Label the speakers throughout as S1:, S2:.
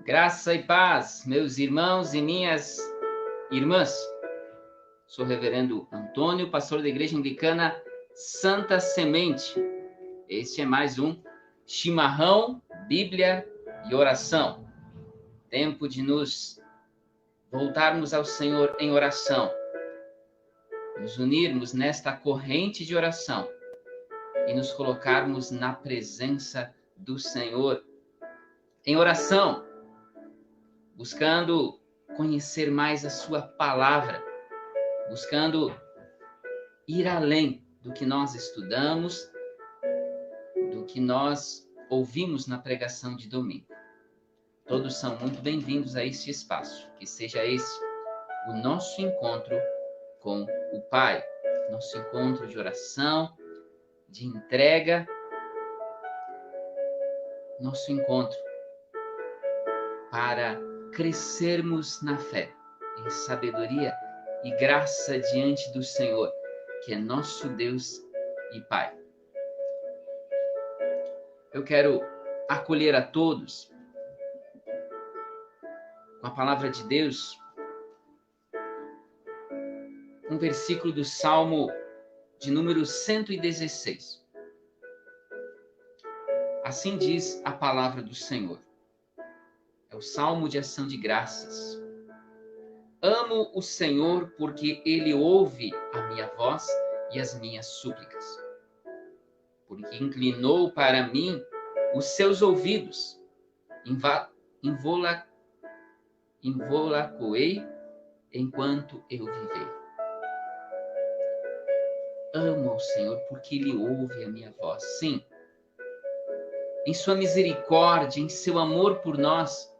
S1: Graça e paz, meus irmãos e minhas irmãs. Sou o reverendo Antônio, pastor da Igreja Anglicana Santa Semente. Este é mais um Chimarrão, Bíblia e Oração. Tempo de nos voltarmos ao Senhor em oração. Nos unirmos nesta corrente de oração e nos colocarmos na presença do Senhor em oração, buscando conhecer mais a sua palavra, buscando ir além do que nós estudamos, do que nós ouvimos na pregação de domingo. Todos são muito bem-vindos a este espaço, que seja esse o nosso encontro com o Pai, nosso encontro de oração, de entrega, nosso encontro para crescermos na fé, em sabedoria e graça diante do Senhor, que é nosso Deus e Pai. Eu quero acolher a todos com a palavra de Deus, um versículo do Salmo de número 116. Assim diz a palavra do Senhor. É o Salmo de ação de graças. Amo o Senhor porque Ele ouve a minha voz e as minhas súplicas. Porque inclinou para mim os seus ouvidos. Involacoei enquanto eu viver. Amo ao Senhor porque Ele ouve a minha voz. Sim, em sua misericórdia, em seu amor por nós,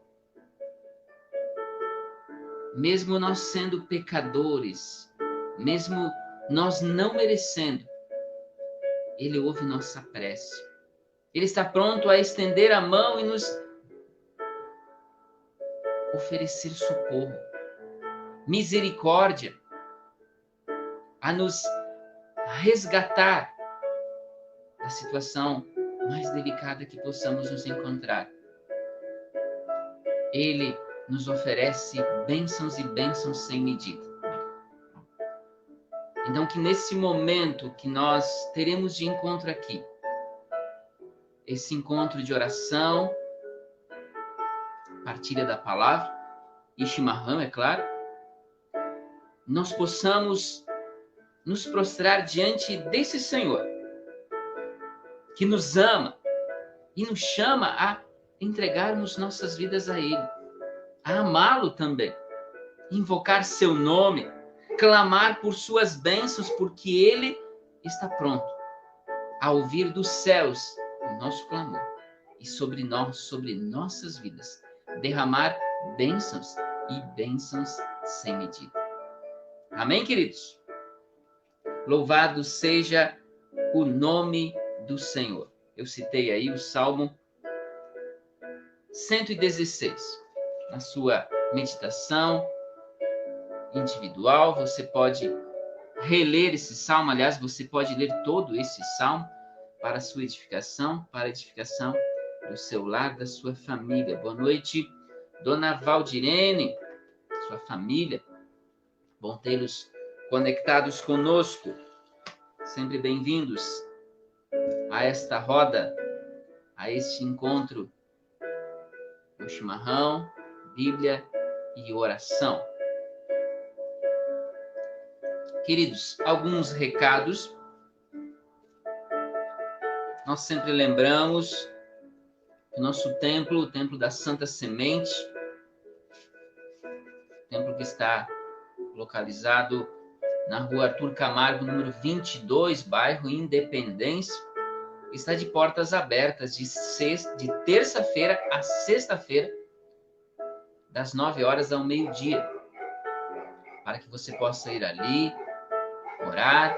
S1: mesmo nós sendo pecadores, mesmo nós não merecendo, Ele ouve nossa prece. Ele está pronto a estender a mão e nos oferecer socorro, misericórdia, a nos resgatar da situação mais delicada que possamos nos encontrar. Ele nos oferece bênçãos e bênçãos sem medida. Então, que nesse momento que nós teremos de encontro aqui, esse encontro de oração, partilha da palavra e chimarrão, é claro, nós possamos nos prostrar diante desse Senhor, que nos ama e nos chama a entregarmos nossas vidas a Ele, a amá-lo também, invocar seu nome, clamar por suas bênçãos, porque Ele está pronto a ouvir dos céus o nosso clamor e sobre nós, sobre nossas vidas, derramar bênçãos e bênçãos sem medida. Amém, queridos? Louvado seja o nome do Senhor. Eu citei aí o Salmo 116. Na sua meditação individual, você pode reler esse salmo. Aliás, você pode ler todo esse salmo para a sua edificação, para a edificação do seu lar, da sua família. Boa noite, Dona Valdirene, sua família. Bom tê-los conectados conosco. Sempre bem-vindos a esta roda, a este encontro do chimarrão, Bíblia e oração. Queridos, alguns recados. Nós sempre lembramos que o nosso templo, o Templo da Santa Semente, templo que está localizado na rua Arthur Camargo, número 22, bairro Independência, está de portas abertas de terça-feira a sexta-feira, das 9 horas ao meio-dia, para que você possa ir ali, orar,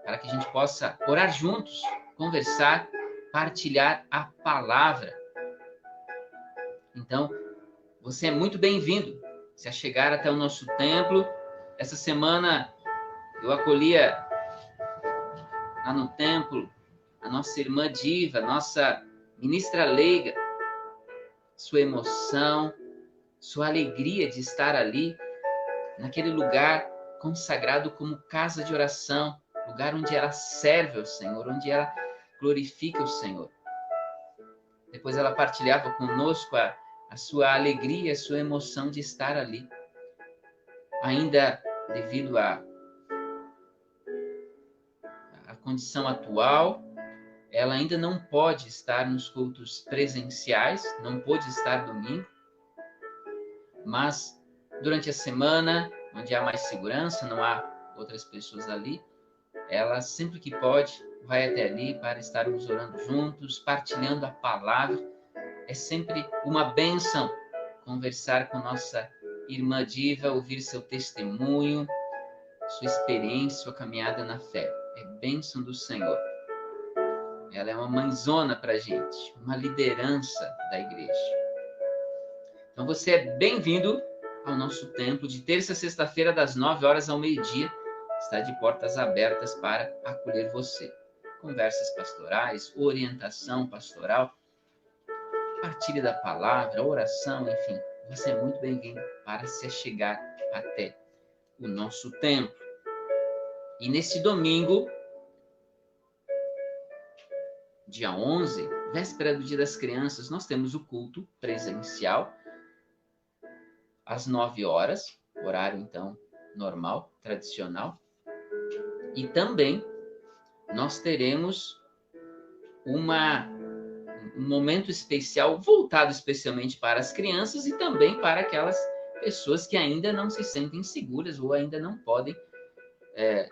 S1: para que a gente possa orar juntos, conversar, partilhar a palavra. Então, você é muito bem-vindo se chegar até o nosso templo. Essa semana eu acolhia lá no templo a nossa irmã Diva, nossa ministra leiga, sua emoção, sua alegria de estar ali, naquele lugar consagrado como casa de oração, lugar onde ela serve ao Senhor, onde ela glorifica o Senhor. Depois ela partilhava conosco a sua alegria, a sua emoção de estar ali. Ainda devido à condição atual, ela ainda não pode estar nos cultos presenciais, não pôde estar domingo, mas durante a semana, onde há mais segurança, não há outras pessoas ali, ela sempre que pode vai até ali para estarmos orando juntos, partilhando a palavra. É sempre uma bênção conversar com nossa irmã Diva, ouvir seu testemunho, sua experiência, sua caminhada na fé. É bênção do Senhor. Ela é uma mãezona para a gente, uma liderança da igreja. Então você é bem-vindo ao nosso templo de terça a sexta-feira, das 9 horas ao meio-dia. Está de portas abertas para acolher você. Conversas pastorais, orientação pastoral, partilha da palavra, oração, enfim. Você é muito bem-vindo para se chegar até o nosso templo. E nesse domingo, dia 11, véspera do Dia das Crianças, nós temos o culto presencial às 9 horas, horário então normal, tradicional. E também nós teremos um momento especial voltado especialmente para as crianças e também para aquelas pessoas que ainda não se sentem seguras ou ainda não podem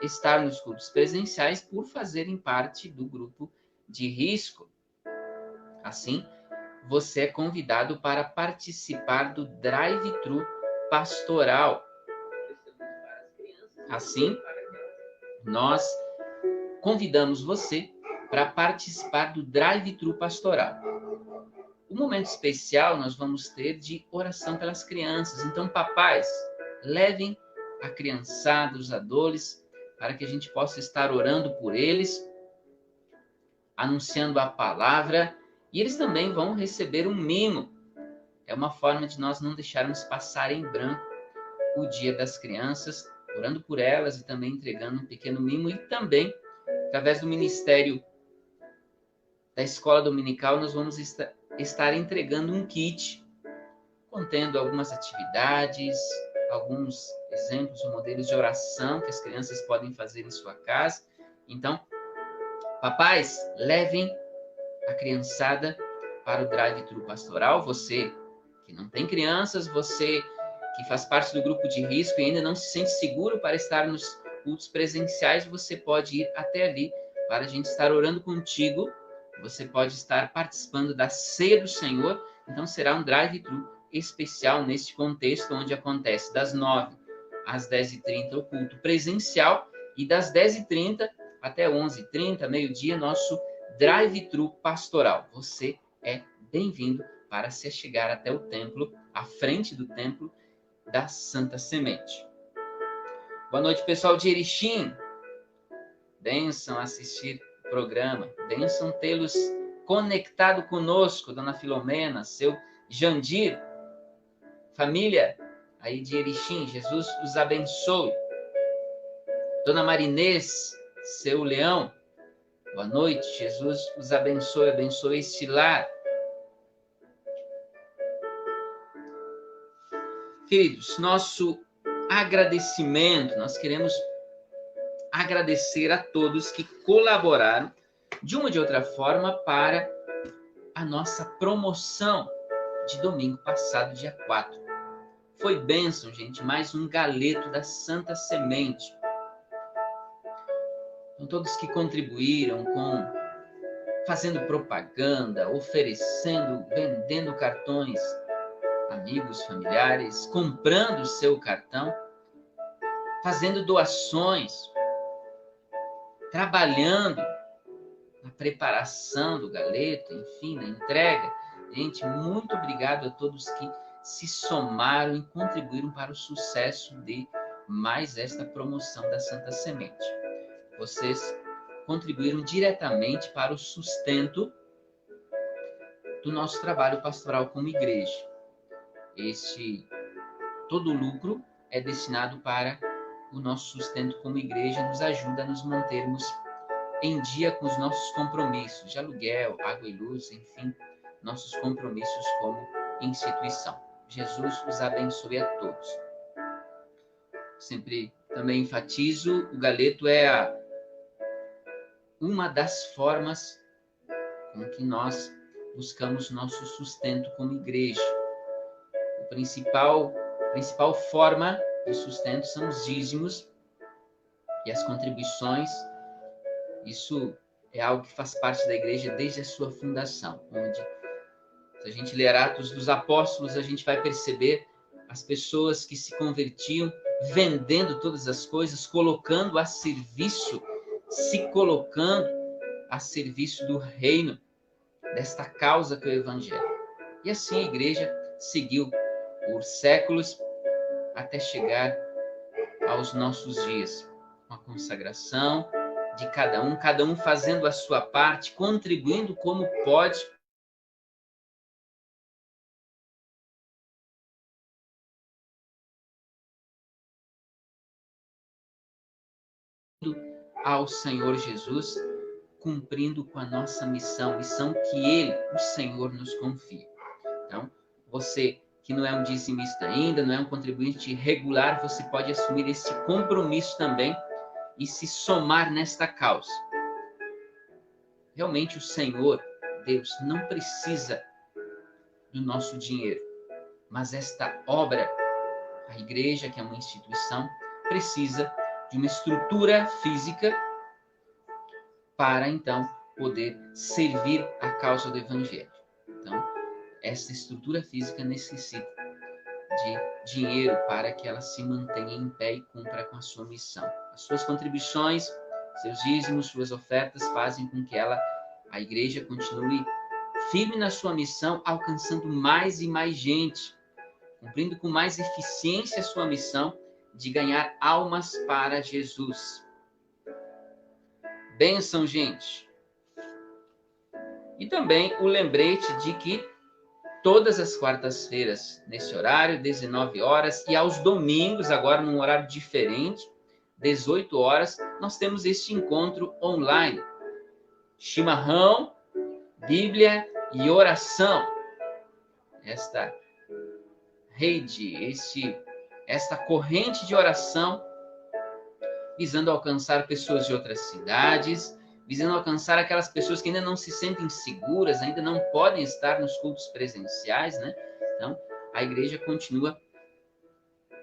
S1: estar nos cultos presenciais por fazerem parte do grupo de risco. Assim, você é convidado para participar do drive-thru pastoral. Assim, nós convidamos você para participar do drive-thru pastoral. O momento especial nós vamos ter de oração pelas crianças. Então, papais, levem a criançada, os adolescentes, para que a gente possa estar orando por eles, anunciando a palavra, e eles também vão receber um mimo. É uma forma de nós não deixarmos passar em branco o Dia das Crianças, orando por elas e também entregando um pequeno mimo. E também, através do Ministério da Escola Dominical, nós vamos estar entregando um kit contendo algumas atividades, alguns exemplos ou modelos de oração que as crianças podem fazer em sua casa. Então, papais, levem a criançada para o drive-thru pastoral. Você que não tem crianças, você que faz parte do grupo de risco e ainda não se sente seguro para estar nos cultos presenciais, você pode ir até ali para a gente estar orando contigo. Você pode estar participando da ceia do Senhor. Então será um drive-thru especial neste contexto, onde acontece das 9 às 10h30 o culto presencial e das 10h30 até 11h30, meio-dia, nosso drive-thru pastoral. Você é bem-vindo para se chegar até o templo, à frente do templo da Santa Semente. Boa noite, pessoal de Erechim. Bênção assistir o programa. Bênção tê-los conectado conosco, Dona Filomena, seu Jandir, família aí de Erechim. Jesus os abençoe. Dona Marinês, seu Leão, boa noite. Jesus os abençoe, abençoe este lar. Queridos, nosso agradecimento, nós queremos agradecer a todos que colaboraram de uma ou de outra forma para a nossa promoção de domingo passado, dia 4. Foi bênção, gente, mais um galeto da Santa Semente. Então, todos que contribuíram fazendo propaganda, oferecendo, vendendo cartões, amigos, familiares, comprando o seu cartão, fazendo doações, trabalhando na preparação do galeto, enfim, na entrega. Gente, muito obrigado a todos que se somaram e contribuíram para o sucesso de mais esta promoção da Santa Semente. Vocês contribuíram diretamente para o sustento do nosso trabalho pastoral como igreja. Todo o lucro é destinado para o nosso sustento como igreja, nos ajuda a nos mantermos em dia com os nossos compromissos de aluguel, água e luz, enfim, nossos compromissos como instituição. Jesus os abençoe a todos. Sempre também enfatizo, o galeto é uma das formas com que nós buscamos nosso sustento como igreja. A principal forma de sustento são os dízimos e as contribuições. Isso é algo que faz parte da igreja desde a sua fundação, onde, se a gente ler Atos dos Apóstolos, a gente vai perceber as pessoas que se convertiam vendendo todas as coisas, se colocando a serviço do reino, desta causa que é o Evangelho. E assim a igreja seguiu por séculos até chegar aos nossos dias, com a consagração de cada um fazendo a sua parte, contribuindo como pode ao Senhor Jesus, cumprindo com a nossa missão que Ele, o Senhor, nos confia. Então, você que não é um dizimista ainda, não é um contribuinte regular, você pode assumir esse compromisso também e se somar nesta causa. Realmente o Senhor, Deus, não precisa do nosso dinheiro, mas esta obra, a igreja, que é uma instituição, precisa de uma estrutura física para, então, poder servir a causa do Evangelho. Então, essa estrutura física necessita de dinheiro para que ela se mantenha em pé e cumpra com a sua missão. As suas contribuições, seus dízimos, suas ofertas fazem com que a igreja continue firme na sua missão, alcançando mais e mais gente, cumprindo com mais eficiência a sua missão de ganhar almas para Jesus. Bênção, gente! E também o lembrete de que todas as quartas-feiras, nesse horário, 19 horas, e aos domingos, agora num horário diferente, 18 horas, nós temos este encontro online. Chimarrão, Bíblia e oração. Esta rede, esta corrente de oração, visando alcançar pessoas de outras cidades, visando alcançar aquelas pessoas que ainda não se sentem seguras, ainda não podem estar nos cultos presenciais, né? Então, a igreja continua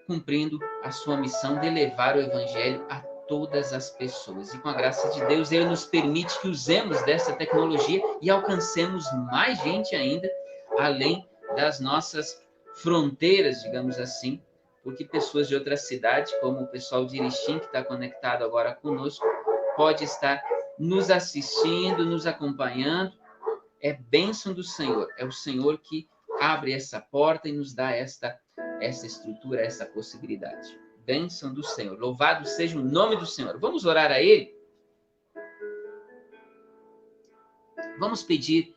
S1: cumprindo a sua missão de levar o evangelho a todas as pessoas. E com a graça de Deus, Ele nos permite que usemos dessa tecnologia e alcancemos mais gente ainda, além das nossas fronteiras, digamos assim, porque pessoas de outra cidade, como o pessoal de Erechim, que está conectado agora conosco, pode estar nos assistindo, nos acompanhando. É bênção do Senhor. É o Senhor que abre essa porta e nos dá essa estrutura, essa possibilidade. Bênção do Senhor. Louvado seja o nome do Senhor. Vamos orar a Ele? Vamos pedir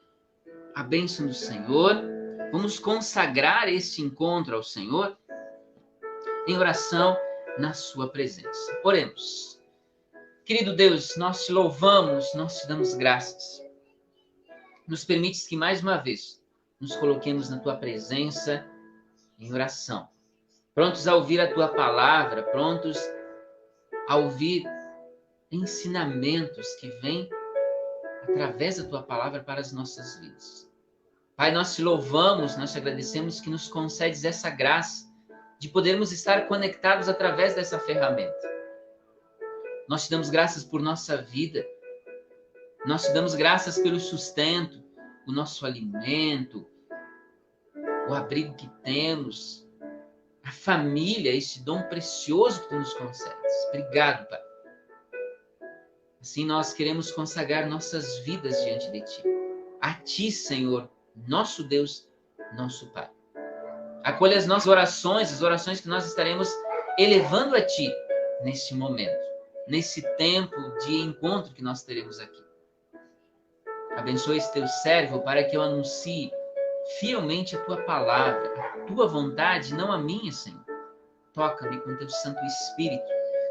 S1: a bênção do Senhor. Vamos consagrar este encontro ao Senhor em oração na sua presença. Oremos. Querido Deus, nós te louvamos, nós te damos graças. Nos permites que mais uma vez nos coloquemos na tua presença em oração, prontos a ouvir a tua palavra, prontos a ouvir ensinamentos que vêm através da tua palavra para as nossas vidas. Pai, nós te louvamos, nós te agradecemos que nos concedes essa graça de podermos estar conectados através dessa ferramenta. Nós te damos graças por nossa vida, nós te damos graças pelo sustento, o nosso alimento, o abrigo que temos, a família, este dom precioso que tu nos concedes. Obrigado, Pai. Assim nós queremos consagrar nossas vidas diante de ti. A ti, Senhor, nosso Deus, nosso Pai. Acolha as nossas orações, as orações que nós estaremos elevando a ti neste momento, nesse tempo de encontro que nós teremos aqui. Abençoa esse teu servo para que eu anuncie fielmente a tua palavra, a tua vontade, não a minha, Senhor. Toca-me com teu Santo Espírito.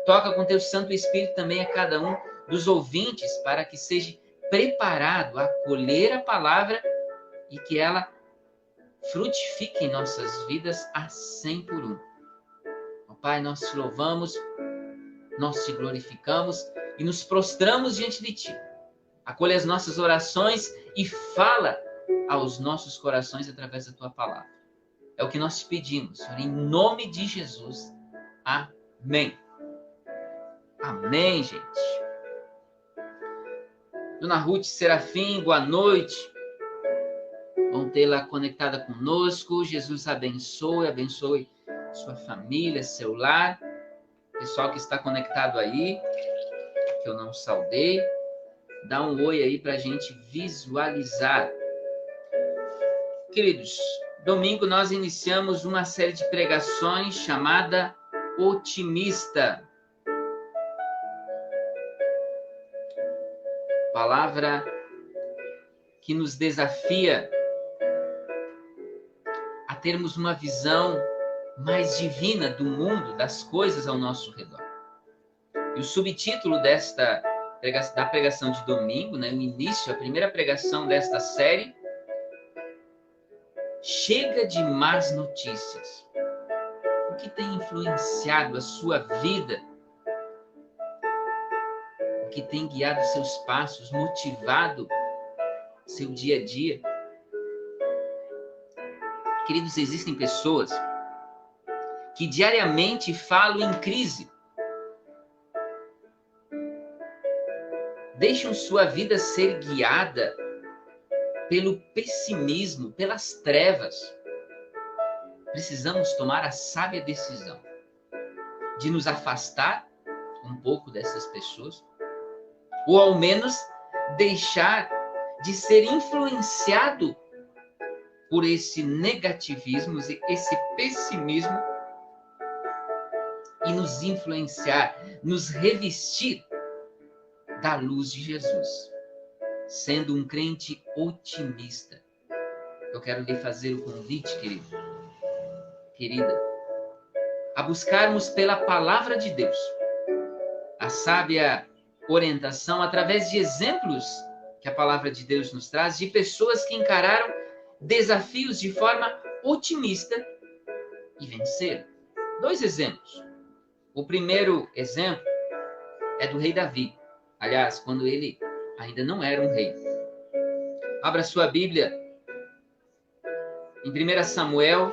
S1: Toca com teu Santo Espírito também a cada um dos ouvintes para que seja preparado a acolher a palavra e que ela frutifique em nossas vidas a 100 por 1. Ó Pai, nós te louvamos, nós te glorificamos e nos prostramos diante de ti. Acolhe as nossas orações e fala aos nossos corações através da tua palavra. É o que nós te pedimos, Senhor, em nome de Jesus. Amém. Amém, gente. Dona Ruth Serafim, boa noite. Vão tê-la conectada conosco. Jesus abençoe sua família, seu lar. Pessoal que está conectado aí, que eu não saudei. Dá um oi aí para a gente visualizar. Queridos, domingo nós iniciamos uma série de pregações chamada Otimista. Palavra que nos desafia a termos uma visão mais divina do mundo, das coisas ao nosso redor. E o subtítulo da pregação de domingo, né, o início, a primeira pregação desta série, chega de más notícias. O que tem influenciado a sua vida? O que tem guiado seus passos, motivado seu dia a dia? Queridos, existem pessoas que diariamente falam em crise. Deixam sua vida ser guiada pelo pessimismo, pelas trevas. Precisamos tomar a sábia decisão de nos afastar um pouco dessas pessoas, ou ao menos deixar de ser influenciado por esse negativismo, esse pessimismo, e nos influenciar, nos revestir da luz de Jesus, sendo um crente otimista. Eu quero lhe fazer o convite, querido, querida, a buscarmos pela palavra de Deus a sábia orientação através de exemplos que a palavra de Deus nos traz, de pessoas que encararam desafios de forma otimista e venceram. 2 exemplos. O primeiro exemplo é do rei Davi. Aliás, quando ele ainda não era um rei. Abra sua Bíblia em 1 Samuel,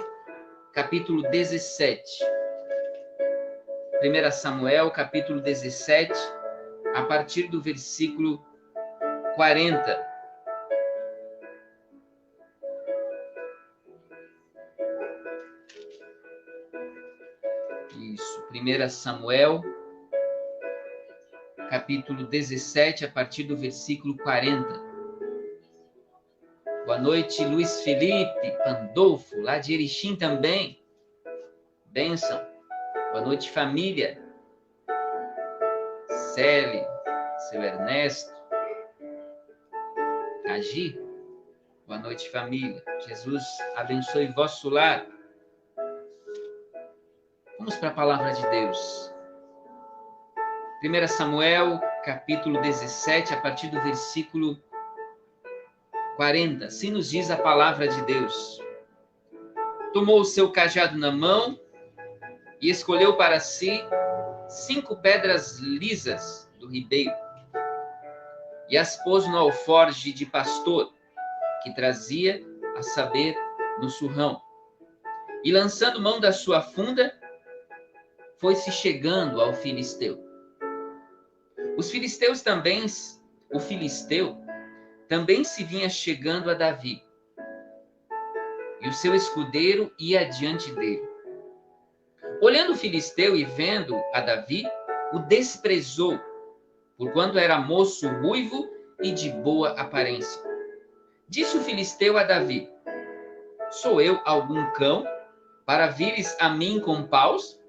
S1: capítulo 17. 1 Samuel, capítulo 17, a partir do versículo 40. Isso, 1 Samuel, capítulo 17, a partir do versículo 40. Boa noite, Luiz Felipe Pandolfo, lá de Erechim também. Bênção. Boa noite, família. Célia, seu Ernesto. Agi. Boa noite, família. Jesus abençoe vosso lar. Vamos para a palavra de Deus. 1 Samuel, capítulo 17, a partir do versículo 40. Assim nos diz a palavra de Deus. Tomou o seu cajado na mão e escolheu para si 5 pedras lisas do ribeiro e as pôs no alforje de pastor que trazia, a saber, no surrão. E lançando mão da sua funda, foi-se chegando ao filisteu. O filisteu também se vinha chegando a Davi, e o seu escudeiro ia adiante dele. Olhando o filisteu e vendo a Davi, o desprezou, porquanto era moço ruivo e de boa aparência. Disse o filisteu a Davi: sou eu algum cão, para vires a mim com paus?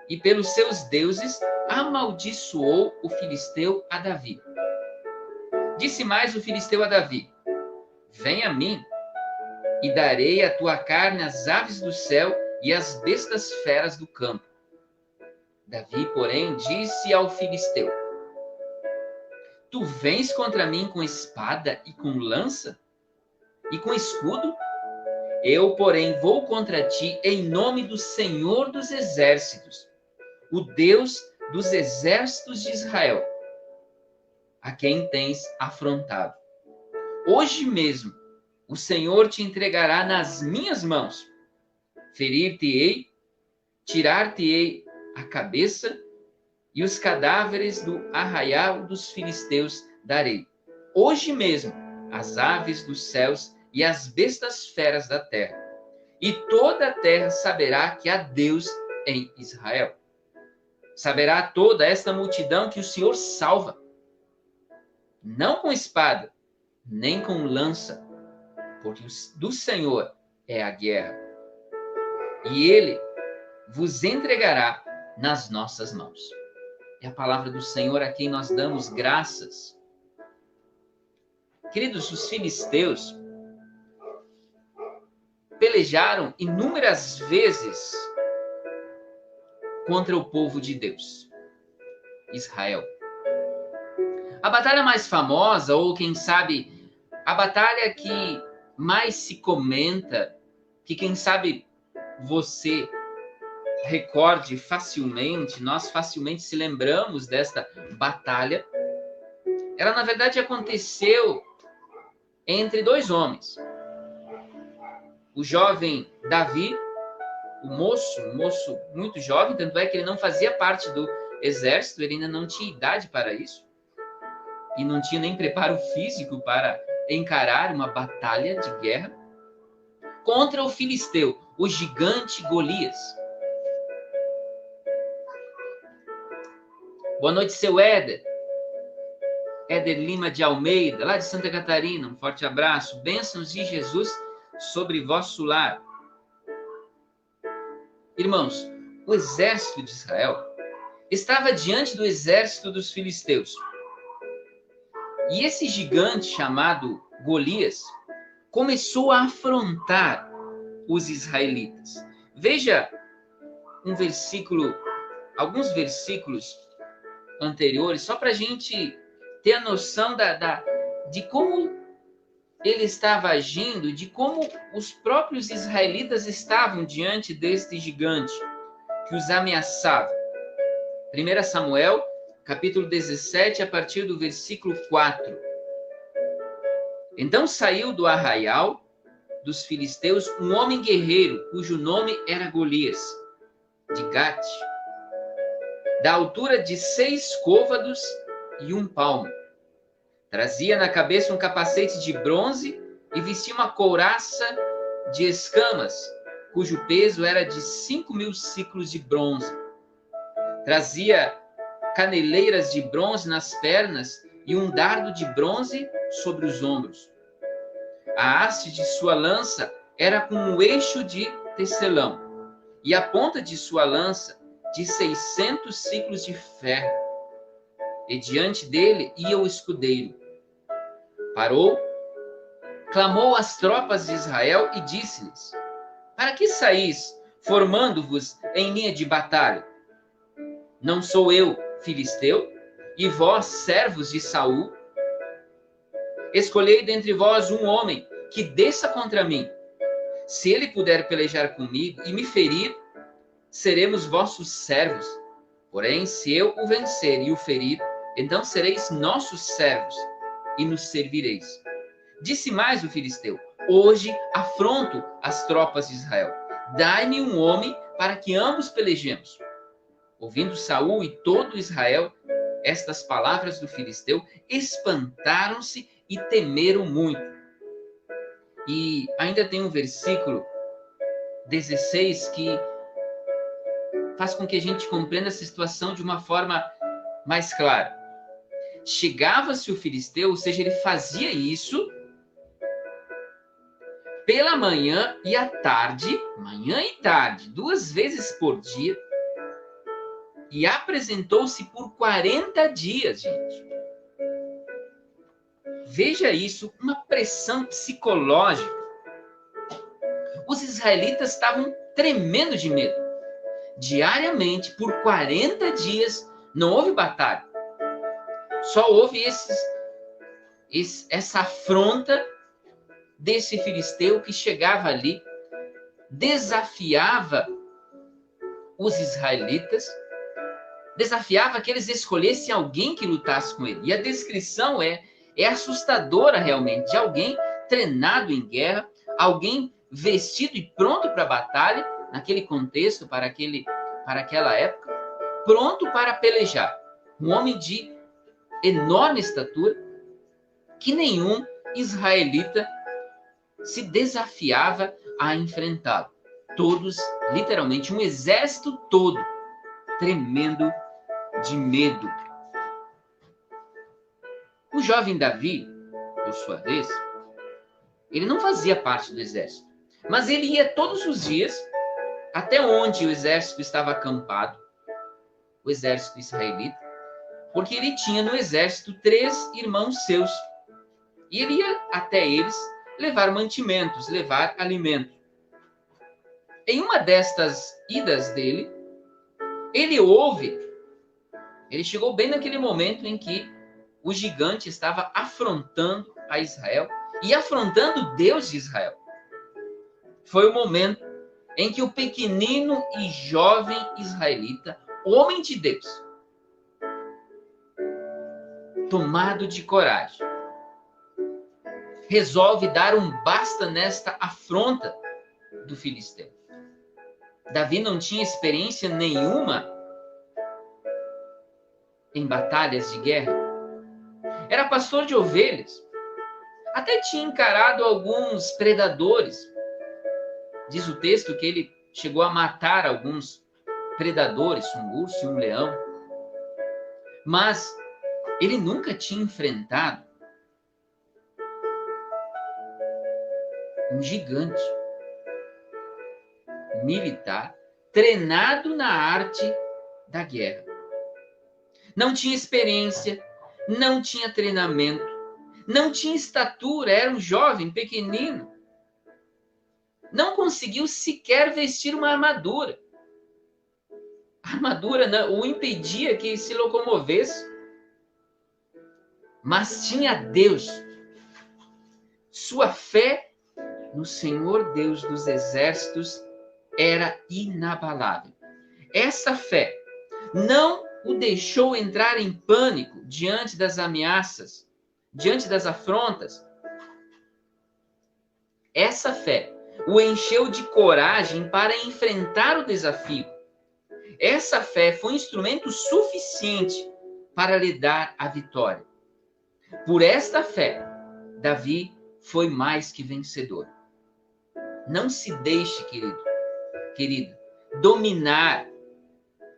S1: E pelos seus deuses amaldiçoou o filisteu a Davi. Disse mais o filisteu a Davi: vem a mim, e darei a tua carne às aves do céu e às bestas feras do campo. Davi, porém, disse ao filisteu: tu vens contra mim com espada e com lança e com escudo? Eu, porém, vou contra ti em nome do Senhor dos Exércitos, o Deus dos exércitos de Israel, a quem tens afrontado. Hoje mesmo o Senhor te entregará nas minhas mãos. Ferir-te-ei, tirar-te-ei a cabeça, e os cadáveres do arraial dos filisteus darei. Hoje mesmo as aves dos céus e as bestas feras da terra. E toda a terra saberá que há Deus em Israel. Saberá toda esta multidão que o Senhor salva, não com espada, nem com lança, porque do Senhor é a guerra, e ele vos entregará nas nossas mãos. É a palavra do Senhor a quem nós damos graças. Queridos, os filisteus pelejaram inúmeras vezes contra o povo de Deus, Israel. A batalha mais famosa, ou quem sabe, a batalha que mais se comenta, que quem sabe você recorde facilmente, nós facilmente se lembramos desta batalha, ela na verdade aconteceu entre dois homens. O jovem Davi, o moço muito jovem, tanto é que ele não fazia parte do exército, ele ainda não tinha idade para isso, e não tinha nem preparo físico para encarar uma batalha de guerra, contra o filisteu, o gigante Golias. Boa noite, seu Éder Lima de Almeida, lá de Santa Catarina, um forte abraço, bênçãos de Jesus sobre vosso lar. Irmãos, o exército de Israel estava diante do exército dos filisteus. E esse gigante chamado Golias começou a afrontar os israelitas. Veja alguns versículos anteriores, só para a gente ter a noção de como ele estava agindo, de como os próprios israelitas estavam diante deste gigante que os ameaçava. 1 Samuel, capítulo 17, a partir do versículo 4. Então saiu do arraial dos filisteus um homem guerreiro, cujo nome era Golias, de Gate, da altura de 6 côvados e 1 palmo. Trazia na cabeça um capacete de bronze e vestia uma couraça de escamas, cujo peso era de 5.000 siclos de bronze. Trazia caneleiras de bronze nas pernas e um dardo de bronze sobre os ombros. A haste de sua lança era com um eixo de tecelão, e a ponta de sua lança de 600 ciclos de ferro. E diante dele ia o escudeiro. Parou, clamou às tropas de Israel e disse-lhes: para que saís, formando-vos em linha de batalha? Não sou eu filisteu, e vós, servos de Saul? Escolhei dentre vós um homem que desça contra mim. Se ele puder pelejar comigo e me ferir, seremos vossos servos. Porém, se eu o vencer e o ferir, então sereis nossos servos e nos servireis. Disse mais o filisteu: hoje afronto as tropas de Israel. Dai-me um homem para que ambos pelejemos. Ouvindo Saul e todo Israel estas palavras do filisteu, espantaram-se e temeram muito. E ainda tem um versículo 16 que faz com que a gente compreenda essa situação de uma forma mais clara. Chegava-se o filisteu, ou seja, ele fazia isso pela manhã e à tarde, manhã e tarde, 2 vezes por dia, e apresentou-se por 40 dias, gente. Veja isso, uma pressão psicológica. Os israelitas estavam tremendo de medo. Diariamente, por 40 dias, não houve batalha. Só houve essa afronta desse filisteu que chegava ali, desafiava os israelitas, desafiava que eles escolhessem alguém que lutasse com ele. E a descrição é assustadora realmente, de alguém treinado em guerra, alguém vestido e pronto para a batalha, naquele contexto, para aquela época, pronto para pelejar. Um homem de enorme estatura, que nenhum israelita se desafiava a enfrentá-lo. Todos, literalmente, um exército todo, tremendo de medo. O jovem Davi, por sua vez, ele não fazia parte do exército, mas ele ia todos os dias até onde o exército estava acampado, o exército israelita, porque ele tinha no exército 3 irmãos seus. E ele ia até eles levar mantimentos, levar alimento. Em uma destas idas dele, ele chegou bem naquele momento em que o gigante estava afrontando a Israel e afrontando Deus de Israel. Foi o momento em que o pequenino e jovem israelita, homem de Deus, tomado de coragem, resolve dar um basta nesta afronta do filisteu. Davi não tinha experiência nenhuma em batalhas de guerra. Era pastor de ovelhas. Até tinha encarado alguns predadores. Diz o texto que ele chegou a matar alguns predadores, um urso e um leão. Mas ele nunca tinha enfrentado um gigante militar treinado na arte da guerra. Não tinha experiência, não tinha treinamento, não tinha estatura, era um jovem pequenino. Não conseguiu sequer vestir uma armadura. A armadura o impedia que se locomovesse. Mas tinha Deus. Sua fé no Senhor Deus dos exércitos era inabalável. Essa fé não o deixou entrar em pânico diante das ameaças, diante das afrontas. Essa fé o encheu de coragem para enfrentar o desafio. Essa fé foi um instrumento suficiente para lhe dar a vitória. Por esta fé, Davi foi mais que vencedor. Não se deixe, querido, dominar,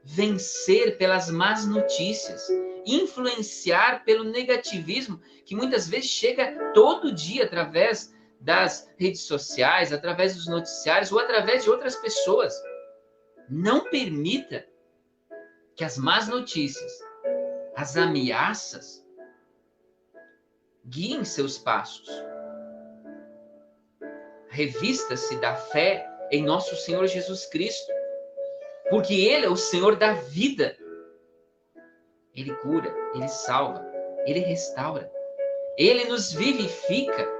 S1: vencer pelas más notícias, influenciar pelo negativismo que muitas vezes chega todo dia através das redes sociais, através dos noticiários ou através de outras pessoas. Não permita que as más notícias, as ameaças, guiem seus passos. Revista-se da fé em nosso Senhor Jesus Cristo, porque Ele é o Senhor da vida. Ele cura, Ele salva, Ele restaura, Ele nos vivifica.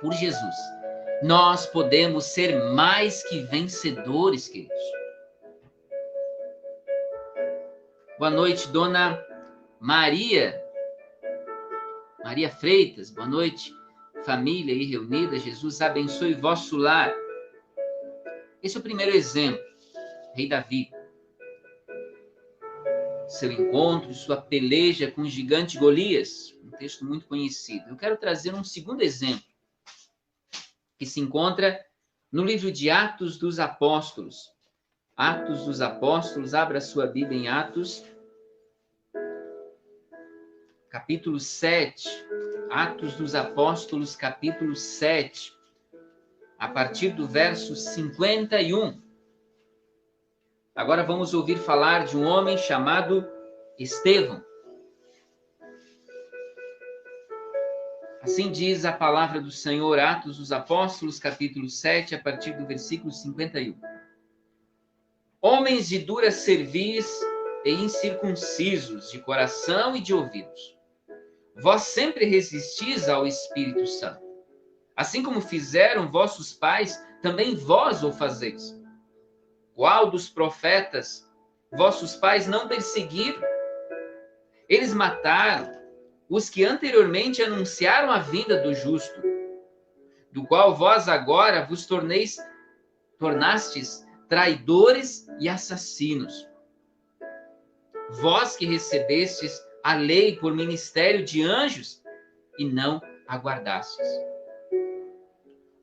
S1: Por Jesus, nós podemos ser mais que vencedores, queridos. Boa noite, dona Maria Freitas. Boa noite, família aí reunida. Jesus abençoe vosso lar. Esse é o primeiro exemplo, rei Davi. Seu encontro, sua peleja com o gigante Golias, um texto muito conhecido. Eu quero trazer um segundo exemplo, que se encontra no livro de Atos dos Apóstolos. Atos dos Apóstolos, abra sua Bíblia em Atos, capítulo 7. Atos dos Apóstolos, capítulo 7. A partir do verso 51. Agora vamos ouvir falar de um homem chamado Estevão. Assim diz a palavra do Senhor, Atos dos Apóstolos, capítulo 7, a partir do versículo 51. Homens de dura cerviz e incircuncisos de coração e de ouvidos, vós sempre resistis ao Espírito Santo. Assim como fizeram vossos pais, também vós o fazeis. Qual dos profetas vossos pais não perseguiram? Eles mataram os que anteriormente anunciaram a vinda do justo, do qual vós agora vos tornastes traidores e assassinos. Vós que recebestes a lei por ministério de anjos e não aguardastes.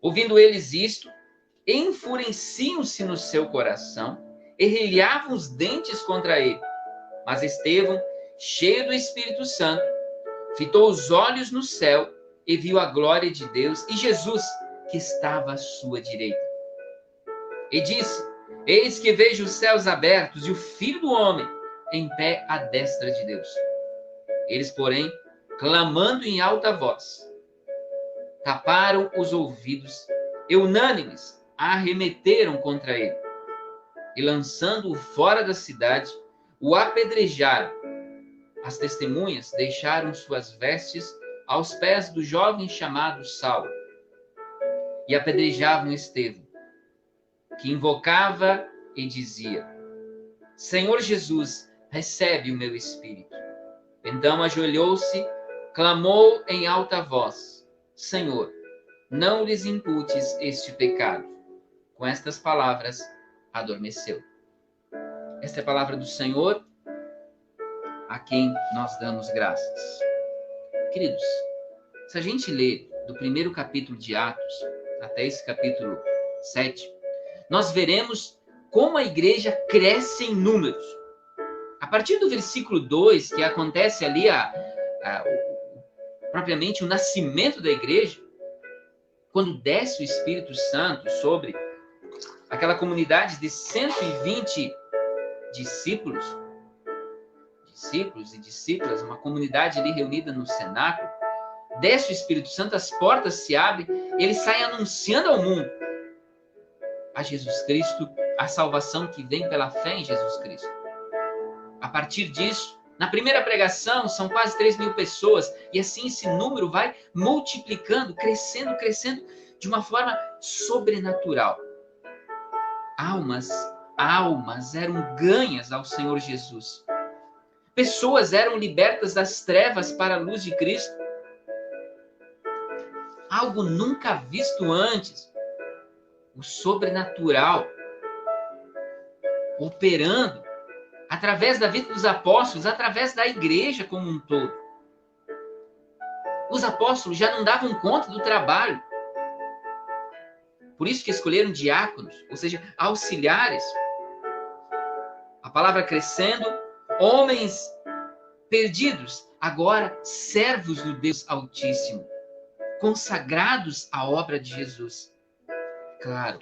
S1: Ouvindo eles isto, enfureciam-se no seu coração e rilhavam os dentes contra ele. Mas Estevão, cheio do Espírito Santo, fitou os olhos no céu e viu a glória de Deus e Jesus, que estava à sua direita. E disse: Eis que vejo os céus abertos e o Filho do Homem em pé à destra de Deus. Eles, porém, clamando em alta voz, taparam os ouvidos e, unânimes, arremeteram contra ele. E, lançando-o fora da cidade, o apedrejaram. As testemunhas deixaram suas vestes aos pés do jovem chamado Saulo e apedrejavam Estevão, que invocava e dizia: Senhor Jesus, recebe o meu espírito. Então ajoelhou-se, clamou em alta voz: Senhor, não lhes imputes este pecado. Com estas palavras, adormeceu. Esta é a palavra do Senhor, a quem nós damos graças. Queridos, se a gente ler do primeiro capítulo de Atos até esse capítulo 7, nós veremos como a igreja cresce em números. A partir do versículo 2, que acontece ali propriamente o nascimento da igreja, quando desce o Espírito Santo sobre aquela comunidade de 120 discípulos e discípulas, uma comunidade ali reunida no cenáculo, desce o Espírito Santo, as portas se abrem, ele sai anunciando ao mundo a Jesus Cristo, a salvação que vem pela fé em Jesus Cristo. A partir disso, na primeira pregação, são quase 3.000 pessoas, e assim esse número vai multiplicando, crescendo de uma forma sobrenatural. Almas eram ganhas ao Senhor Jesus. Pessoas eram libertas das trevas para a luz de Cristo. Algo nunca visto antes. O sobrenatural operando através da vida dos apóstolos, através da igreja como um todo. Os apóstolos já não davam conta do trabalho. Por isso que escolheram diáconos, ou seja, auxiliares. A palavra crescendo, homens perdidos, agora servos do Deus Altíssimo, consagrados à obra de Jesus. Claro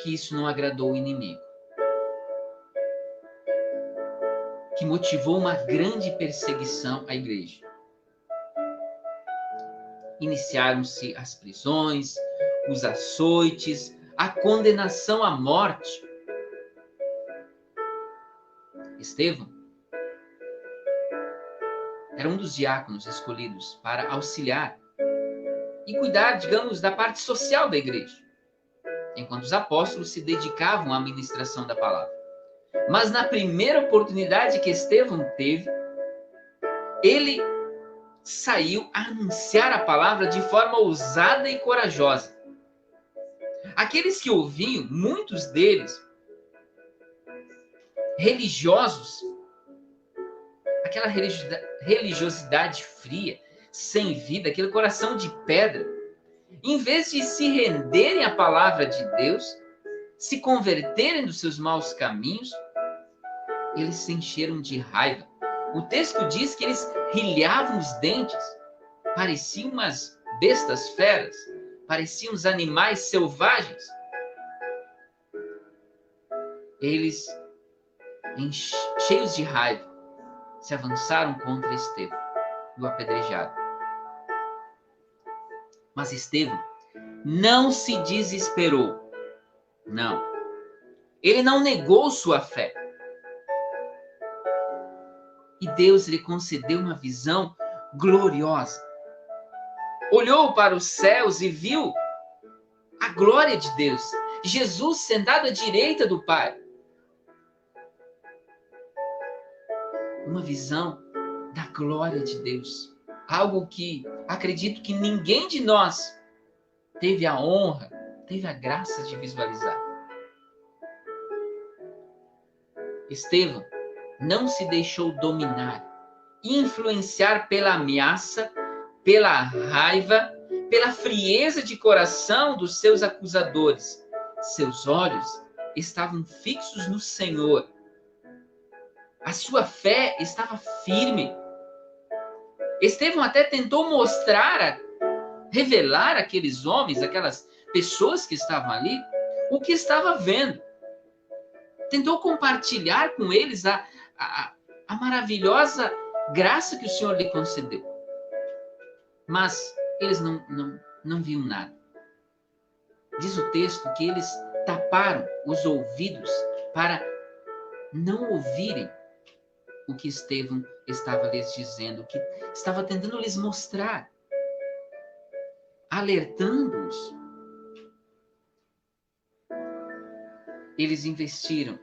S1: que isso não agradou o inimigo, que motivou uma grande perseguição à igreja. Iniciaram-se as prisões, os açoites, a condenação à morte. Estevão era um dos diáconos escolhidos para auxiliar e cuidar, digamos, da parte social da igreja, enquanto os apóstolos se dedicavam à ministração da palavra. Mas na primeira oportunidade que Estevão teve, ele saiu a anunciar a palavra de forma ousada e corajosa. Aqueles que ouviam, muitos deles, religiosos, aquela religiosidade fria, sem vida, aquele coração de pedra, em vez de se renderem à palavra de Deus, se converterem dos seus maus caminhos, eles se encheram de raiva. O texto diz que eles rilhavam os dentes, pareciam umas bestas feras, pareciam uns animais selvagens. Eles, cheios de raiva, se avançaram contra Estevão e o apedrejaram. Mas Estevão não se desesperou. Não. Ele não negou sua fé. E Deus lhe concedeu uma visão gloriosa. Olhou para os céus e viu a glória de Deus. Jesus sentado à direita do Pai. Uma visão da glória de Deus. Algo que acredito que ninguém de nós teve a honra, teve a graça de visualizar. Estevão não se deixou dominar, influenciar pela ameaça, pela raiva, pela frieza de coração dos seus acusadores. Seus olhos estavam fixos no Senhor. A sua fé estava firme. Estevão até tentou mostrar, revelar àqueles homens, aquelas pessoas que estavam ali, o que estava vendo. Tentou compartilhar com eles a maravilhosa graça que o Senhor lhe concedeu. Mas eles não viam nada. Diz o texto que eles taparam os ouvidos para não ouvirem o que Estevão estava lhes dizendo, o que estava tentando lhes mostrar, alertando-os. Eles investiram,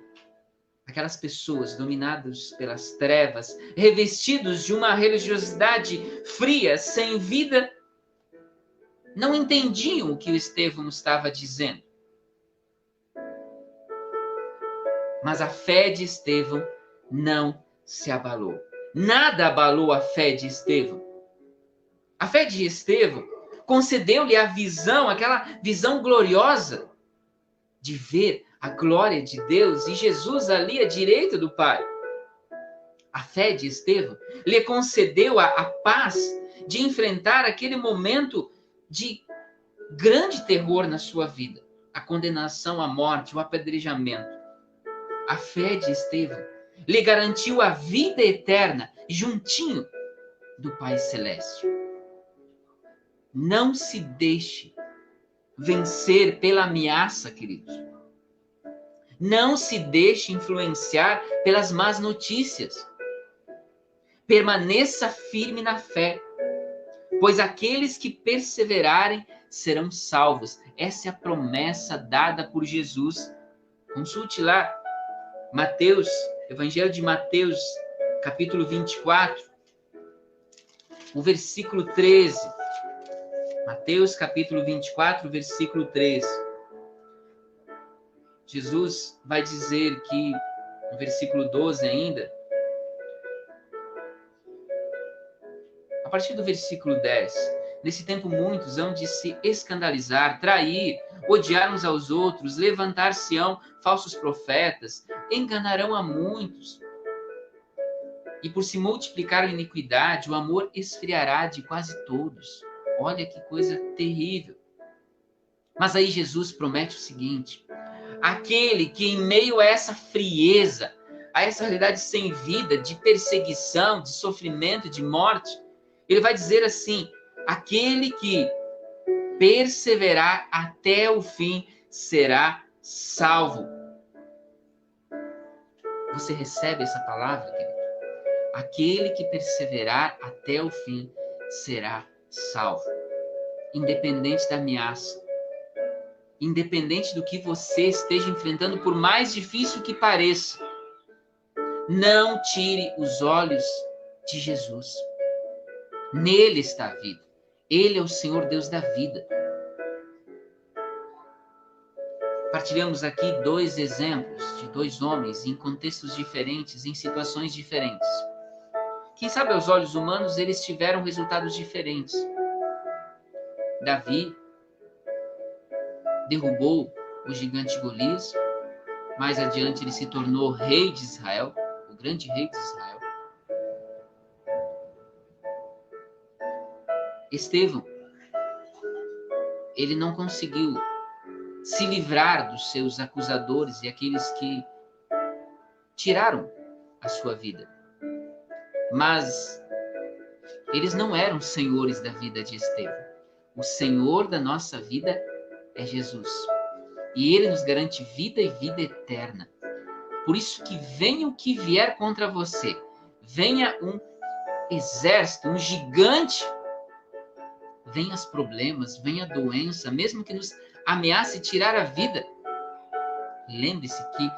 S1: aquelas pessoas dominadas pelas trevas, revestidos de uma religiosidade fria, sem vida, não entendiam o que o Estevão estava dizendo. Mas a fé de Estevão não se abalou. Nada abalou a fé de Estevão. A fé de Estevão concedeu-lhe a visão, aquela visão gloriosa de ver a glória de Deus e Jesus ali à direita do Pai. A fé de Estevão lhe concedeu a paz de enfrentar aquele momento de grande terror na sua vida, a condenação à morte, o apedrejamento. A fé de Estevão lhe garantiu a vida eterna juntinho do Pai Celeste. Não se deixe vencer pela ameaça, queridos. Não se deixe influenciar pelas más notícias. Permaneça firme na fé, pois aqueles que perseverarem serão salvos. Essa é a promessa dada por Jesus. Consulte lá, Mateus, Evangelho de Mateus, capítulo 24, o versículo 13. Mateus, capítulo 24, versículo 13. Jesus vai dizer que, no versículo 12 ainda, a partir do versículo 10, nesse tempo muitos hão de se escandalizar, trair, odiar uns aos outros, levantar-se-ão falsos profetas, enganarão a muitos. E por se multiplicar a iniquidade, o amor esfriará de quase todos. Olha que coisa terrível. Mas aí Jesus promete o seguinte: aquele que em meio a essa frieza, a essa realidade sem vida, de perseguição, de sofrimento, de morte, ele vai dizer assim: aquele que perseverar até o fim será salvo. Você recebe essa palavra, querido? Aquele que perseverar até o fim será salvo. Independente da ameaça, independente do que você esteja enfrentando, por mais difícil que pareça, não tire os olhos de Jesus. Nele está a vida. Ele é o Senhor Deus da vida. Partilhamos aqui 2 exemplos de 2 homens em contextos diferentes, em situações diferentes. Quem sabe aos olhos humanos eles tiveram resultados diferentes. Davi derrubou o gigante Golias. Mais adiante ele se tornou rei de Israel, o grande rei de Israel. Estevão, ele não conseguiu se livrar dos seus acusadores e aqueles que tiraram a sua vida. Mas eles não eram senhores da vida de Estevão. O Senhor da nossa vida é Jesus. E Ele nos garante vida e vida eterna. Por isso que venha o que vier contra você, venha um exército, um gigante, venha os problemas, venha a doença, mesmo que nos ameace tirar a vida, lembre-se que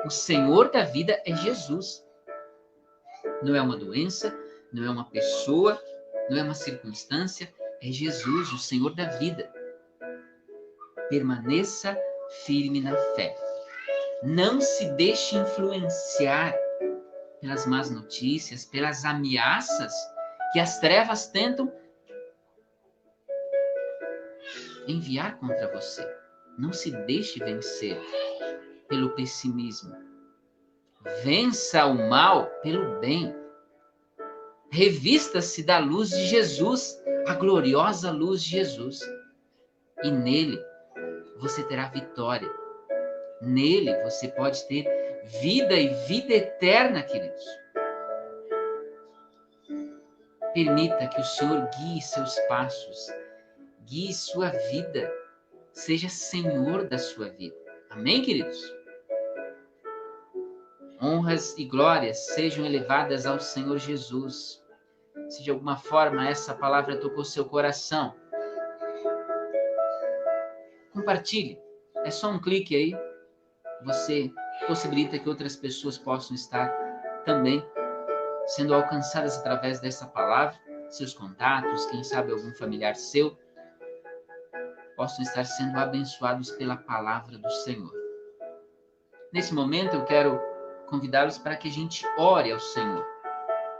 S1: o Senhor da vida é Jesus. Não é uma doença, não é uma pessoa, não é uma circunstância, é Jesus, o Senhor da vida. Permaneça firme na fé. Não se deixe influenciar pelas más notícias, pelas ameaças que as trevas tentam enviar contra você. Não se deixe vencer pelo pessimismo. Vença o mal pelo bem. Revista-se da luz de Jesus, a gloriosa luz de Jesus. E nele você terá vitória. Nele você pode ter vida e vida eterna, queridos. Permita que o Senhor guie seus passos, guie sua vida, seja Senhor da sua vida. Amém, queridos? Honras e glórias sejam elevadas ao Senhor Jesus. Se de alguma forma essa palavra tocou seu coração, compartilhe. É só um clique aí. Você possibilita que outras pessoas possam estar também sendo alcançadas através dessa palavra. Seus contatos, quem sabe algum familiar seu, possam estar sendo abençoados pela palavra do Senhor. Nesse momento eu quero convidá-los para que a gente ore ao Senhor.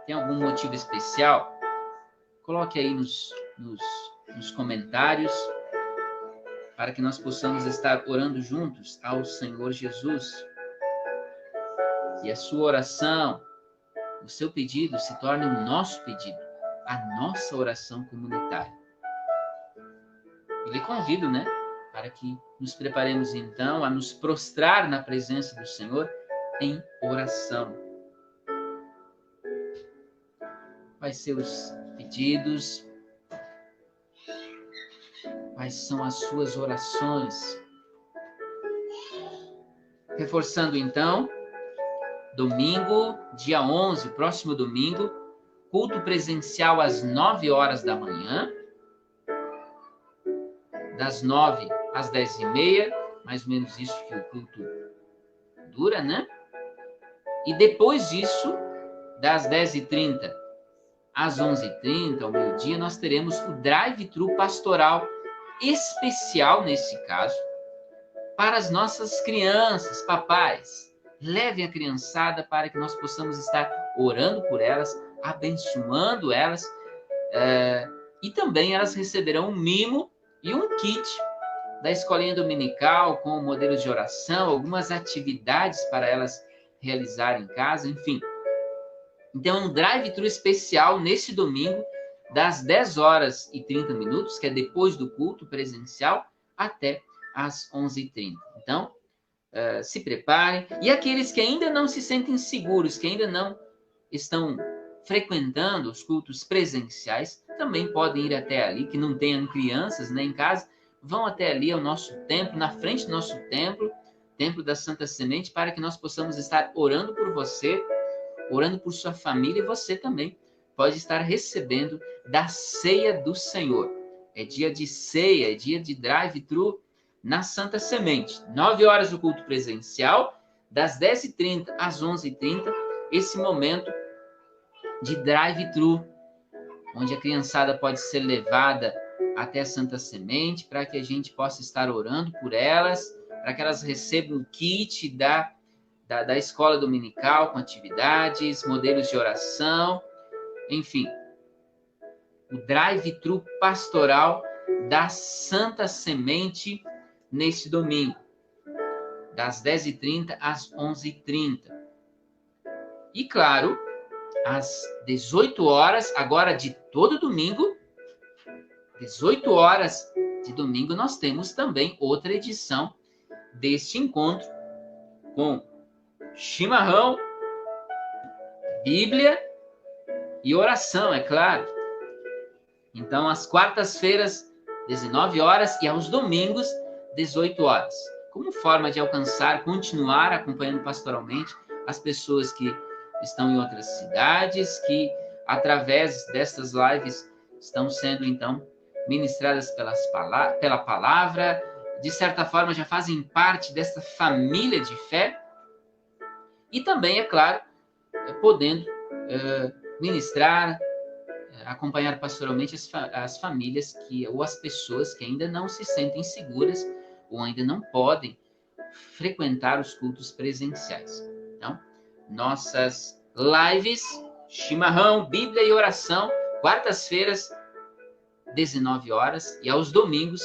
S1: Tem algum motivo especial? Coloque aí nos comentários, para que nós possamos estar orando juntos ao Senhor Jesus. E a sua oração, o seu pedido se torne o nosso pedido, a nossa oração comunitária. E lhe convido, para que nos preparemos então a nos prostrar na presença do Senhor em oração. Quais seus pedidos? Quais são as suas orações? Reforçando então, domingo, dia 11, o próximo domingo, culto presencial às 9 horas da manhã, das 9 às 10h30, mais ou menos isso que o culto dura, E depois disso, das 10h30 às 11h30, ao meio-dia, nós teremos o drive-thru pastoral especial, nesse caso, para as nossas crianças. Papais, levem a criançada para que nós possamos estar orando por elas, abençoando elas, e também elas receberão um mimo e um kit da escolinha dominical com modelos de oração, algumas atividades para elas realizarem em casa, enfim. Então, um drive-thru especial nesse domingo, das 10h30, que é depois do culto presencial, até às 11h30. Então, se preparem. E aqueles que ainda não se sentem seguros, que ainda não estão frequentando os cultos presenciais, também podem ir até ali, que não tenham crianças em casa, vão até ali ao nosso templo, na frente do nosso templo, Templo da Santa Semente, para que nós possamos estar orando por você, orando por sua família, e você também pode estar recebendo da ceia do Senhor. É dia de ceia, é dia de drive-thru na Santa Semente. 9 horas do culto presencial, das 10h30 às 11h30, esse momento de drive-thru, onde a criançada pode ser levada até a Santa Semente, para que a gente possa estar orando por elas, para que elas recebam o kit da escola dominical, com atividades, modelos de oração, enfim. O drive-thru pastoral da Santa Semente neste domingo, das 10h30 às 11h30. E claro, às 18 horas, agora de todo domingo, 18 horas de domingo, nós temos também outra edição deste encontro com chimarrão, Bíblia e oração, é claro. Então, às quartas-feiras, 19 horas, e aos domingos, 18 horas. Como forma de alcançar, continuar acompanhando pastoralmente as pessoas que estão em outras cidades, que através dessas lives estão sendo, então, ministradas pela palavra, de certa forma já fazem parte dessa família de fé, e também, é claro, podendo ministrar, acompanhar pastoralmente as famílias ou as pessoas que ainda não se sentem seguras ou ainda não podem frequentar os cultos presenciais. Então, nossas lives, chimarrão, Bíblia e oração, quartas-feiras, 19 horas, e aos domingos,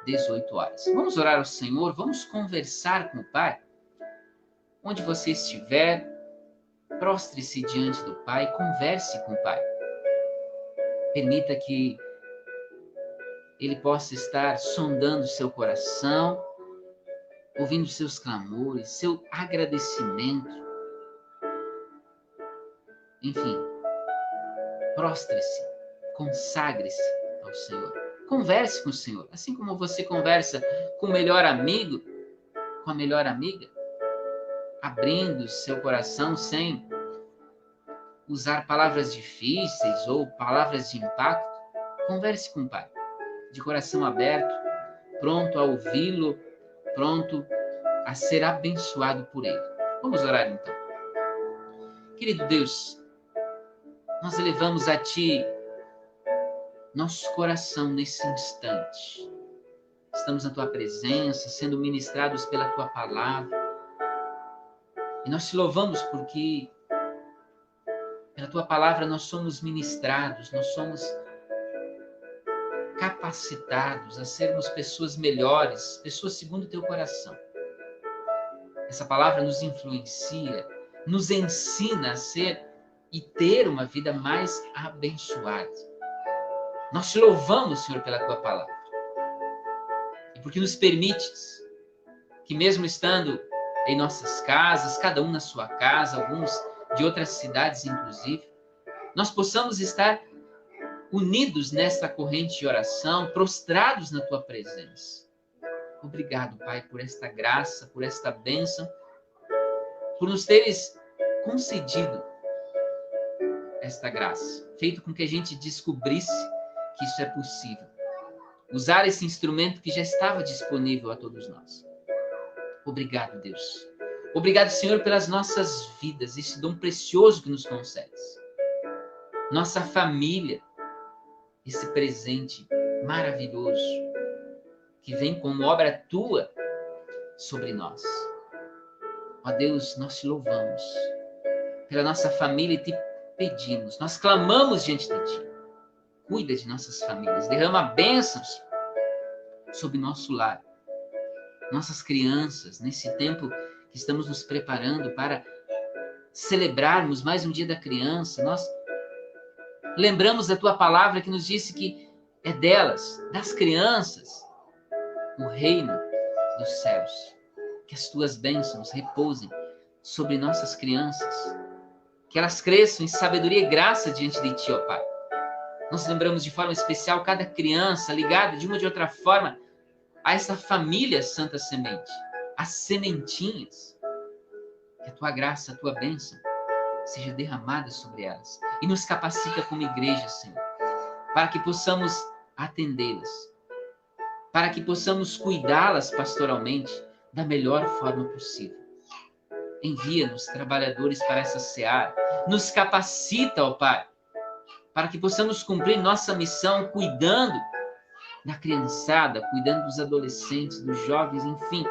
S1: 18 horas. Vamos orar ao Senhor, vamos conversar com o Pai. Onde você estiver, prostre-se diante do Pai, converse com o Pai. Permita que Ele possa estar sondando seu coração, ouvindo seus clamores, seu agradecimento. Enfim, prostre-se, consagre-se ao Senhor. Converse com o Senhor, assim como você conversa com o melhor amigo, com a melhor amiga, abrindo seu coração sem usar palavras difíceis ou palavras de impacto. Converse com o Pai, de coração aberto, pronto a ouvi-lo, pronto a ser abençoado por Ele. Vamos orar então. Querido Deus, nós elevamos a Ti nosso coração nesse instante. Estamos na Tua presença, sendo ministrados pela Tua palavra. E nós te louvamos porque pela Tua palavra nós somos ministrados, nós somos capacitados a sermos pessoas melhores, pessoas segundo o Teu coração. Essa palavra nos influencia, nos ensina a ser e ter uma vida mais abençoada. Nós te louvamos, Senhor, pela Tua palavra. E porque nos permites que mesmo estando em nossas casas, cada um na sua casa, alguns de outras cidades inclusive, nós possamos estar unidos nesta corrente de oração, prostrados na Tua presença. Obrigado, Pai, por esta graça, por esta bênção, por nos teres concedido esta graça, feito com que a gente descobrisse que isso é possível. Usar esse instrumento que já estava disponível a todos nós. Obrigado, Deus. Obrigado, Senhor, pelas nossas vidas, esse dom precioso que nos concedes. Nossa família, esse presente maravilhoso que vem como obra Tua sobre nós. Ó Deus, nós te louvamos pela nossa família e te pedimos, nós clamamos diante de Ti. Cuida de nossas famílias, derrama bênçãos sobre nosso lar, nossas crianças, nesse tempo que estamos nos preparando para celebrarmos mais um dia da criança. Nós lembramos da Tua palavra que nos disse que é delas, das crianças, o reino dos céus. Que as Tuas bênçãos repousem sobre nossas crianças, que elas cresçam em sabedoria e graça diante de Ti, ó Pai. Nós lembramos de forma especial cada criança ligada de uma ou de outra forma a essa família Santa Semente, as sementinhas. Que a Tua graça, a Tua bênção seja derramada sobre elas e nos capacita como igreja, Senhor, para que possamos atendê-las, para que possamos cuidá-las pastoralmente da melhor forma possível. Envia-nos trabalhadores para essa seara, nos capacita, ó Pai, para que possamos cumprir nossa missão cuidando da criançada, cuidando dos adolescentes, dos jovens, enfim,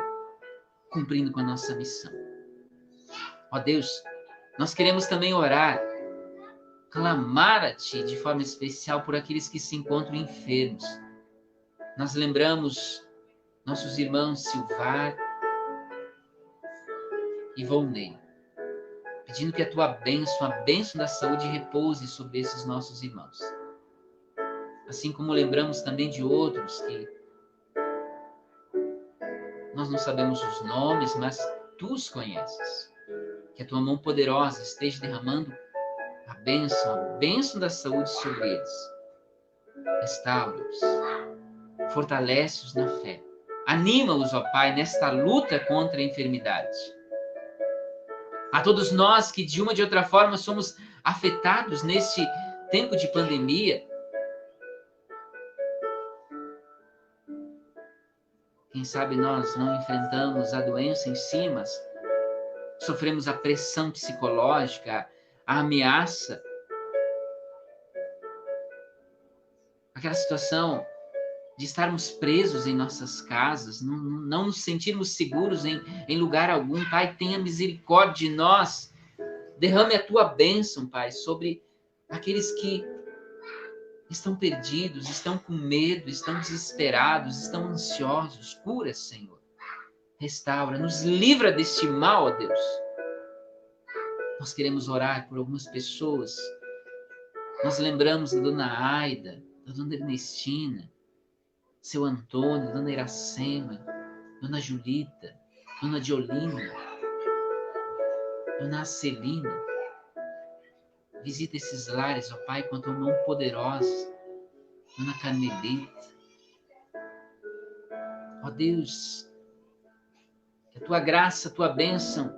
S1: cumprindo com a nossa missão. Ó Deus, nós queremos também orar, clamar a Ti de forma especial por aqueles que se encontram enfermos. Nós lembramos nossos irmãos Silvar e Volney, pedindo que a Tua bênção, a bênção da saúde, repouse sobre esses nossos irmãos. Assim como lembramos também de outros que nós não sabemos os nomes, mas Tu os conheces. Que a Tua mão poderosa esteja derramando a bênção da saúde sobre eles. Restaura-os, fortalece-os na fé. Anima-os, ó Pai, nesta luta contra a enfermidade. A todos nós que de uma ou de outra forma somos afetados neste tempo de pandemia, quem sabe nós não enfrentamos a doença em si, mas sofremos a pressão psicológica, a ameaça, aquela situação de estarmos presos em nossas casas, não nos sentirmos seguros em lugar algum. Pai, tenha misericórdia de nós. Derrame a tua bênção, Pai, sobre aqueles que estão perdidos, estão com medo, estão desesperados, estão ansiosos. Cura, Senhor. Restaura, nos livra deste mal, ó Deus. Nós queremos orar por algumas pessoas. Nós lembramos da dona Aida, da dona Ernestina, seu Antônio, dona Iracema, dona Julita, dona Diolinda, dona Celina. Visita esses lares, ó Pai, com a tua mão poderosa. Dona Carmelita. Ó Deus, que a tua graça, a tua bênção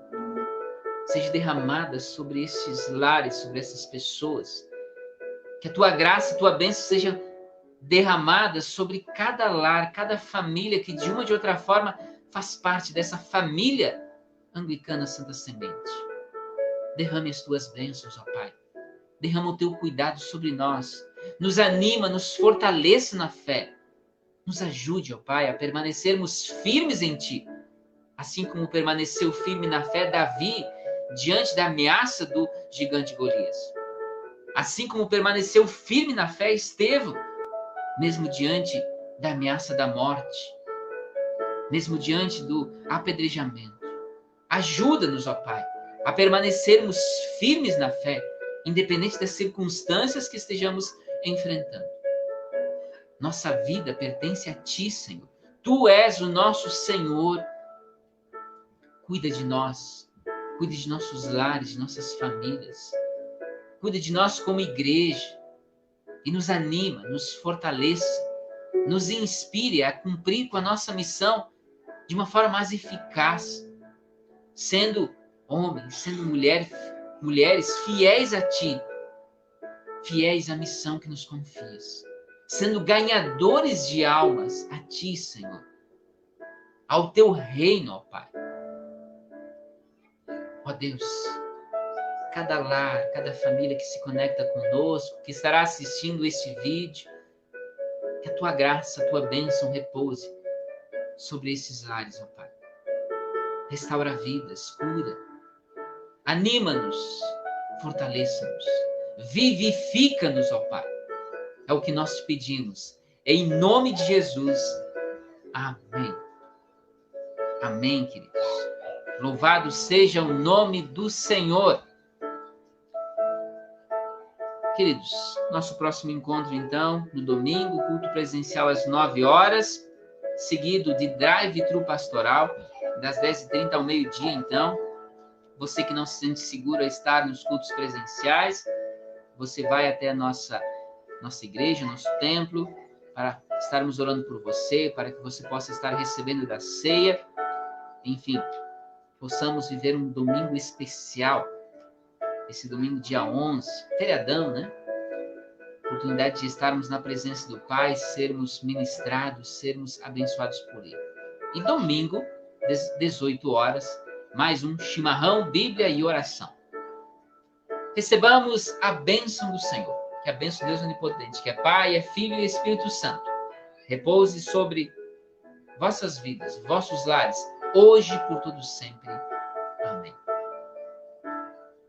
S1: seja derramada sobre esses lares, sobre essas pessoas. Que a tua graça, a tua bênção seja derramada sobre cada lar, cada família que de uma ou de outra forma faz parte dessa família anglicana Santa Semente. Derrame as tuas bênçãos, ó Pai. Derrama o teu cuidado sobre nós. Nos anima, nos fortaleça na fé. Nos ajude, ó Pai, a permanecermos firmes em Ti. Assim como permaneceu firme na fé Davi diante da ameaça do gigante Golias. Assim como permaneceu firme na fé Estevão, mesmo diante da ameaça da morte, mesmo diante do apedrejamento. Ajuda-nos, ó Pai, a permanecermos firmes na fé, independente das circunstâncias que estejamos enfrentando. Nossa vida pertence a Ti, Senhor. Tu és o nosso Senhor. Cuida de nós, cuida de nossos lares, de nossas famílias. Cuida de nós como igreja. E nos anima, nos fortaleça, nos inspire a cumprir com a nossa missão de uma forma mais eficaz, sendo homens, sendo mulheres fiéis a Ti, fiéis à missão que nos confias, sendo ganhadores de almas a Ti, Senhor, ao Teu reino, ó Pai. Ó Deus, cada lar, cada família que se conecta conosco, que estará assistindo este vídeo, que a Tua graça, a Tua bênção repouse sobre esses lares, ó Pai. Restaura vidas, cura, anima-nos, fortaleça-nos, vivifica-nos, ó Pai. É o que nós te pedimos, em nome de Jesus. Amém. Amém, queridos. Louvado seja o nome do Senhor. Queridos, nosso próximo encontro, então, no domingo, culto presencial às 9 horas, seguido de drive-thru pastoral, das 10h30 ao meio-dia, então. Você que não se sente seguro a estar nos cultos presenciais, você vai até a nossa igreja, nosso templo, para estarmos orando por você, para que você possa estar recebendo da ceia. Enfim, possamos viver um domingo especial, esse domingo dia 11, feriadão, né? Oportunidade de estarmos na presença do Pai, sermos ministrados, sermos abençoados por Ele. E domingo, 18 horas, mais um chimarrão, Bíblia e oração. Recebamos a bênção do Senhor, que é a bênção de Deus Onipotente, que é Pai, é Filho e Espírito Santo, repouse sobre vossas vidas, vossos lares, hoje e por todo sempre. Amém.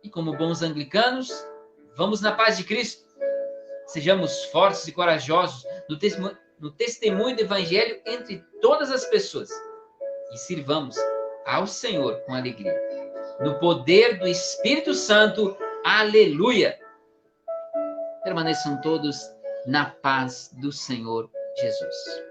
S1: E como bons anglicanos, vamos na paz de Cristo. Sejamos fortes e corajosos no testemunho do Evangelho entre todas as pessoas. E sirvamos ao Senhor com alegria. No poder do Espírito Santo. Aleluia! Permaneçam todos na paz do Senhor Jesus.